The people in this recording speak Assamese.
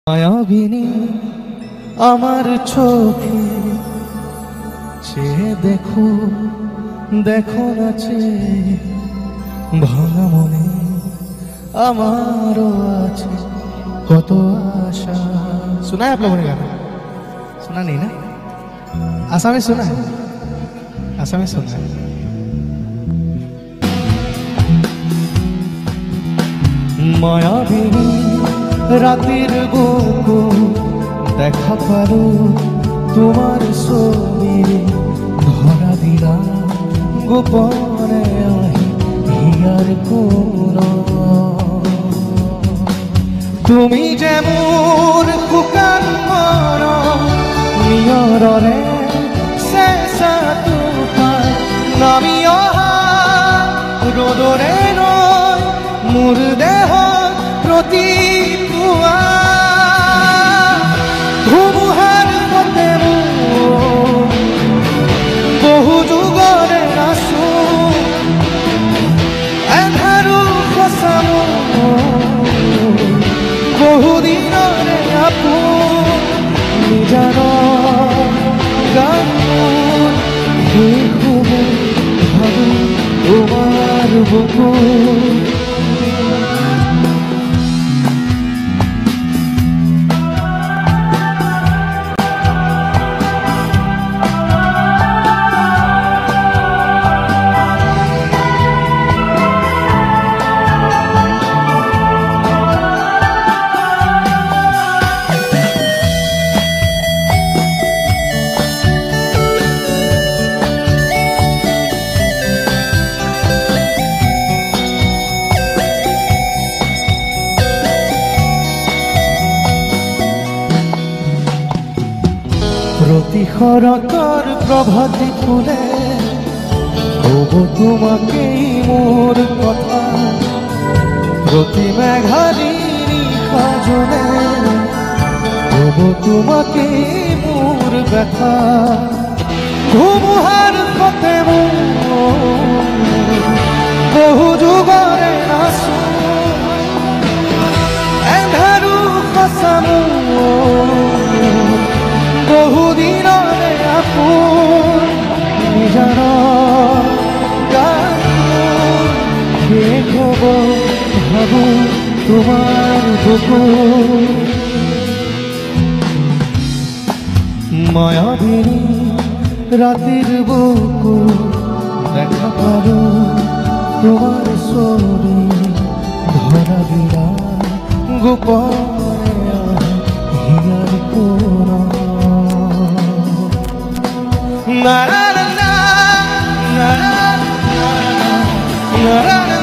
মায়াবিনী আমার চোখে চেয়ে দেখো দেখো নাচে ভাঙা মনে আমারও আছে কত आशा। सुना है आप लोगों ने गाना? सुना नहीं ना? आसामी सुना है? आसामी सुना है? मायाबिनी रातिर बुकु देखा पारो तुम्हार छवि धरा दिला गोपने आही हियार कोन তুমি যে মোর শুকান মন নিয়ৰৰে চেঁচা টোপাল নামি অহা ৰ'দৰে নৈ মোৰ দেহত প্ৰতিপুৱা ধুমুহাৰ সতে মোৰ বহু যুগৰে আছো এন্ধাৰো সঁচা বহুদিনৰে আপোন নিজান গান শেষ হব ভাবো তোমাৰ বুকুত প্ৰতি শৰতৰ প্ৰভাতী ফুলে কব তোমাকেই মোৰ কথা প্ৰতি মেঘালী নিশা জলে কব তোমাকেই মোৰ ব্যথা ধুমুহাৰ সতে মোৰ বহু যুগৰে আছো এন্ধাৰো সঁচা বহুদিনরে আপোন নিজান গান শেষ হব ভাবো তোমার বুকুত মায়াবিনী রাতের বুকু দেখা পাবো তোমার ছবি ধরা দিলা গোপনে হিয়ার কোন na na na na na na na na na na